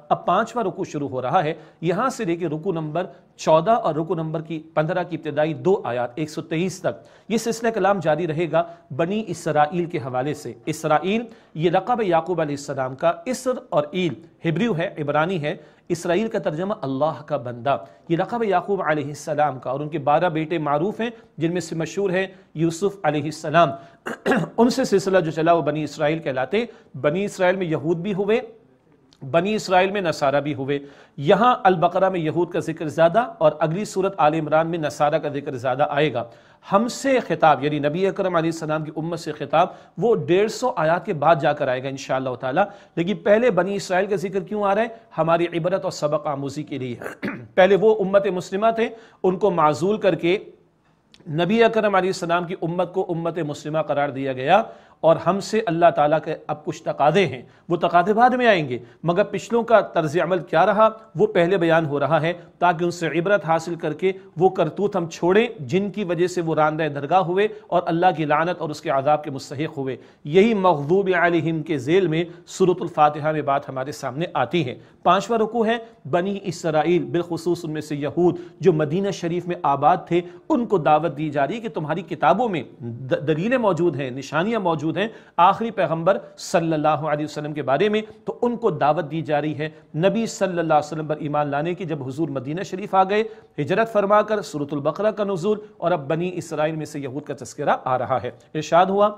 اب 5واں رکوع شروع ہو رہا ہے، یہاں سے لے کے رکوع نمبر 14 اور رکوع نمبر 15 کی ابتدائی 2 آیات 123 تک یہ سلسلہ کلام جاری رہے گا بنی اسرائیل کے حوالے سے۔ اسرائیل یہ لقب یعقوب علیہ السلام کا، اسر اور ایل ہبریو ہے، عبرانی ہے، اسرائیل کا ترجمہ اللہ کا بندہ، یہ لقب یعقوب علیہ السلام کا، اور ان کے 12 بیٹے معروف ہیں جن میں سے مشہور ہے یوسف علیہ السلام۔ ان سے سلسلہ جو چلا وہ بنی اسرائیل کہلاتے۔ بنی اسرائیل میں یہود بھی ہوئے، بنی اسرائیل میں نصارہ بھی ہوئے۔ یہاں البقرہ میں یہود کا ذکر زیادہ اور اگلی سورت آل عمران میں نصارہ کا ذکر زیادہ آئے گا۔ ہم سے خطاب یعنی نبی اکرم علیہ السلام کی امت سے خطاب وہ 150 آیات کے بعد جا کر آئے گا انشاءاللہ تعالی، لیکن پہلے بنی اسرائیل کا ذکر کیوں آ رہا ہے؟ ہماری عبرت اور سبق آموزی کے لیے۔ پہلے وہ امت مسلمہ تھے، ان کو معزول کر کے نبی اکرم علیہ السلام کی امت کو امت مسلمہ قرار دیا گیا، اور ہم سے اللہ تعالیٰ کے اب کچھ تقاضے ہیں، وہ تقاضے بعد میں آئیں گے، مگر پچھلوں کا طرز عمل کیا رہا وہ پہلے بیان ہو رہا ہے، تاکہ ان سے عبرت حاصل کر کے وہ کرتوت ہم چھوڑیں جن کی وجہ سے وہ راندہ درگاہ ہوئے اور اللہ کی لعنت اور اس کے عذاب کے مستحق ہوئے۔ یہی مغضوب علیہم کے ذیل میں سورۃ الفاتحہ میں بات ہمارے سامنے آتی ہے۔ 5واں رکوع ہے بنی اسرائیل، بالخصوص ان میں سے یہود جو مدینہ شریف میں آباد تھے، ان کو دعوت دی جا رہی ہے کہ تمہاری کتابوں میں دلیلیں موجود ہیں، نشانیاں موجود ہیں آخری پیغمبر صلی اللہ علیہ وسلم کے بارے میں، تو ان کو دعوت دی جا رہی ہے نبی صلی اللہ علیہ وسلم پر ایمان لانے کی۔ جب حضور مدینہ شریف آ گئے، ہجرت فرما کر سورۃ البقرہ کا نزول، اور اب بنی اسرائیل میں سے یہود کا تذکرہ آ رہا ہے۔ ارشاد ہوا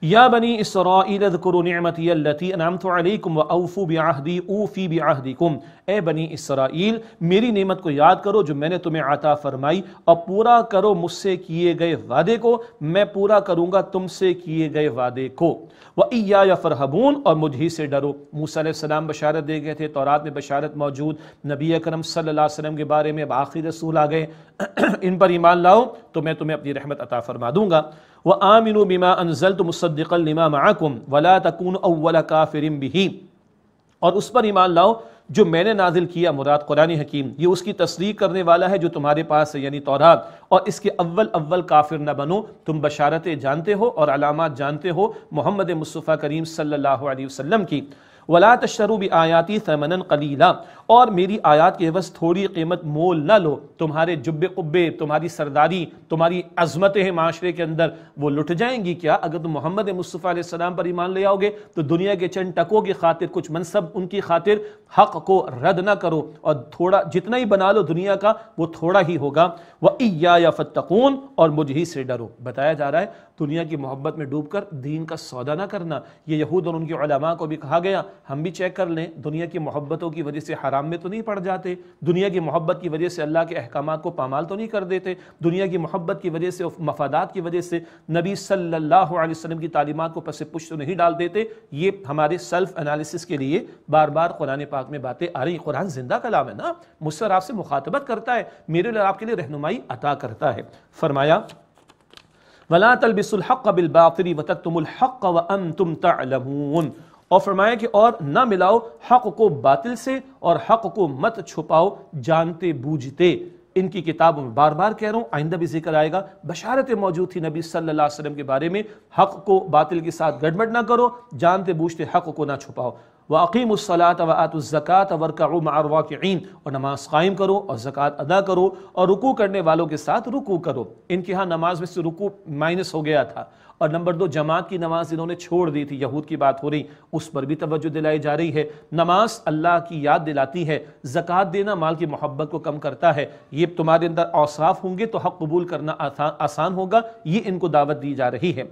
یا بنی اسرائیل اذکروا نعمتی التی انعمت علیکم واوفوا بعہدی اوفی بعہدکم، اے بنی اسرائیل میری نعمت کو یاد کرو جو میں نے تمہیں عطا فرمائی، اور پورا کرو مجھ سے کیے گئے وعدے کو، میں پورا کروں گا تم سے کیے گئے وعدے کو۔ وَإِيَّايَ فَارْهَبُونَ، اور مجھ ہی سے ڈرو۔ موسیٰ علیہ السلام بشارت دے گئے تھے، تورات میں بشارت موجود، نبی اکرم صلی اللہ علیہ وسلم کے بارے میں اب آخری رسول آ گئے، ان پر ایمان لاؤ تو میں تمہیں اپنی رحمت عطا فرما دوں گا۔ وَآمِنُوا بِمَا أَنزَلْتُ مُصَدِّقًا لِمَا مَعَكُمْ وَلَا تَكُونُوا أَوَّلَ كَافِرٍ بِهِ، اور اس پر ایمان لاؤ جو میں نے نازل کیا، مراد قرآن حکیم، یہ اس کی تصدیق کرنے والا ہے جو تمہارے پاس ہے یعنی تورات، اور اس کے اول کافر نہ بنو۔ تم بشارتیں جانتے ہو اور علامات جانتے ہو محمد مصطفیٰ کریم صلی اللہ علیہ وسلم کی۔ وَلَا تَشْتَرُوا بِآيَاتِي ثَمَنًا قَلِيلًا، اور میری آیات کے عوض تھوڑی قیمت مول نہ لو۔ تمہارے جبے قبے، تمہاری سرداری، تمہاری عظمتیں ہیں معاشرے کے اندر، وہ لٹ جائیں گی کیا اگر تم محمد مصطفیٰ علیہ السلام پر ایمان لے آؤ گے؟ تو دنیا کے چند ٹکوں کی خاطر، کچھ منصب ان کی خاطر حق کو رد نہ کرو، اور تھوڑا جتنا ہی بنا لو دنیا کا وہ تھوڑا ہی ہوگا۔ وَإِيَّايَ فَاتَّقُونَ، اور مجھ ہی سے ڈرو۔ بتایا جا رہا ہے دنیا کی محبت میں ڈوب کر دین کا سودا نہ کرنا۔ یہ یہود اور ان کے علماء کو بھی کہا گیا، ہم بھی چیک کر لیں، دنیا کی محبتوں کی وجہ سے حرام میں تو نہیں پڑ جاتے، دنیا کی محبت کی وجہ سے اللہ کے احکامات کو پامال تو نہیں کر دیتے، دنیا کی محبت کی وجہ سے، مفادات کی وجہ سے نبی صلی اللہ علیہ وسلم کی تعلیمات کو پس پشت تو نہیں ڈال دیتے۔ یہ ہمارے سیلف انالیسس کے لیے بار بار قرآن پاک میں باتیں آ رہی ہیں۔ قرآن زندہ کلام ہے نا، مجھ سے اور آپ سے مخاطبت کرتا ہے، میرے لیے آپ کے لیے رہنمائی عطا کرتا ہے۔ فرمایا وَلَا تَلْبِسُوا الْحَقَّ بِالْبَاطِلِ وَتَكْتُمُوا الْحَقَّ وَأَنْتُمْ تَعْلَمُونَ، اور فرمایا کہ اور نہ ملاؤ حق کو باطل سے، اور حق کو مت چھپاؤ جانتے بوجھتے۔ ان کی کتابوں میں بار بار کہہ رہا ہوں، آئندہ بھی ذکر آئے گا، بشارتیں موجود تھی نبی صلی اللہ علیہ وسلم کے بارے میں، حق کو باطل کے ساتھ گڑبڑ نہ کرو، جانتے بوجھتے حق کو نہ چھپاؤ۔ وَأَقِيمُوا الصَّلَاةَ وَآتُوا الزَّكَاةَ وَارْكَعُوا مَعَ الرَّاكِعِينَ، اور نماز قائم کرو اور زکوٰۃ ادا کرو اور رکوع کرنے والوں کے ساتھ رکوع کرو۔ ان کے ہاں نماز میں سے رکوع مائنس ہو گیا تھا، اور نمبر 2 جماعت کی نماز انہوں نے چھوڑ دی تھی، یہود کی بات ہو رہی، اس پر بھی توجہ دلائی جا رہی ہے۔ نماز اللہ کی یاد دلاتی ہے، زکوٰۃ دینا مال کی محبت کو کم کرتا ہے۔ یہ تمہارے اندر اوصاف ہوں گے تو حق قبول کرنا آسان ہوگا، یہ ان کو دعوت دی جا رہی ہے۔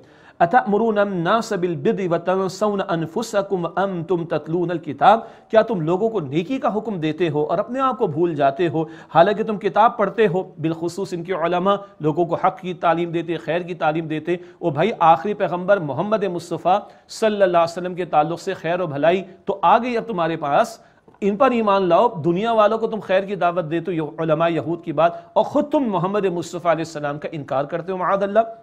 أَتَأْمُرُونَ النَّاسَ بِالْبِرِّ وَتَنْسَوْنَ أَنفُسَكُمْ وَأَنْتُمْ تَتْلُونَ الْكِتَابَ، کیا تم لوگوں کو نیکی کا حکم دیتے ہو اور اپنے آپ کو بھول جاتے ہو، حالانکہ تم کتاب پڑھتے ہو؟ بالخصوص ان کے علماء لوگوں کو حق کی تعلیم دیتے، خیر کی تعلیم دیتے۔ او بھائی، آخری پیغمبر محمد مصطفیٰ صلی اللہ علیہ وسلم کے تعلق سے خیر و بھلائی تو آ گئی اب تمہارے پاس، ان پر ایمان لاؤ۔ دنیا والوں کو تم خیر کی دعوت دیتے ہو، علماء یہود کی بات، اور خود تم محمد مصطفیٰ علیہ السلام کا انکار کرتے ہو، معاذ اللہ۔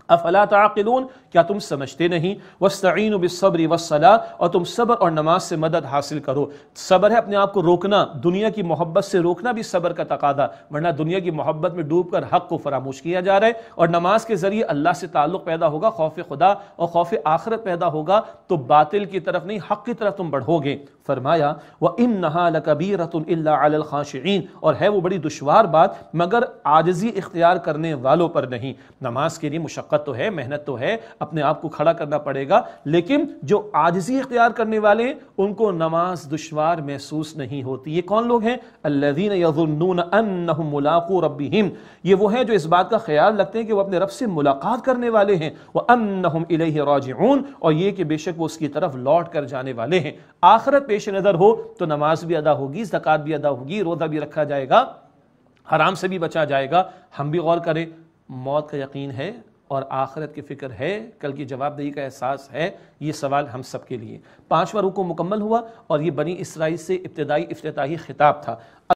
افلا تعقلون، کیا تم سمجھتے نہیں؟ واستعینوا بالصبر والصلاۃ، اور تم صبر اور نماز سے مدد حاصل کرو۔ صبر ہے اپنے آپ کو روکنا، دنیا کی محبت سے روکنا بھی صبر کا تقاضا، ورنہ دنیا کی محبت میں ڈوب کر حق کو فراموش کیا جا رہا ہے۔ اور نماز کے ذریعے اللہ سے تعلق پیدا ہوگا، خوف خدا اور خوف آخرت پیدا ہوگا، تو باطل کی طرف نہیں حق کی طرف تم بڑھو گے۔ فرمایا وَإِنَّهَا لَكَبِيرَةٌ إِلَّا عَلَى الْخَاشِعِينَ، اور ہے وہ بڑی دشوار بات مگر عاجزی اختیار کرنے والوں پر نہیں۔ نماز کے لیے مشقت تو ہے، محنت تو ہے، اپنے آپ کو کھڑا کرنا پڑے گا، لیکن جو عاجزی اختیار کرنے والے ہیں ان کو نماز دشوار محسوس نہیں ہوتی۔ یہ کون لوگ ہیں؟ الذین یظنون انہم ملاقو ربہم، یہ وہ ہیں جو اس بات کا خیال رکھتے ہیں کہ وہ اپنے رب سے ملاقات کرنے والے ہیں، وانہم الیہ راجعون، اور یہ کہ بے شک وہ اس کی طرف لوٹ کر جانے والے ہیں۔ آخرت پیش نظر ہو تو نماز بھی ادا ہوگی، زکوٰۃ بھی ادا ہوگی، روزہ بھی رکھا جائے گا، حرام سے بھی بچا جائے گا۔ ہم بھی غور کریں، موت کا یقین ہے اور آخرت کی فکر ہے، کل کی جواب دہی کا احساس ہے، یہ سوال ہم سب کے لیے۔ 5واں رکوع مکمل ہوا اور یہ بنی اسرائیل سے ابتدائی افتتاحی خطاب تھا۔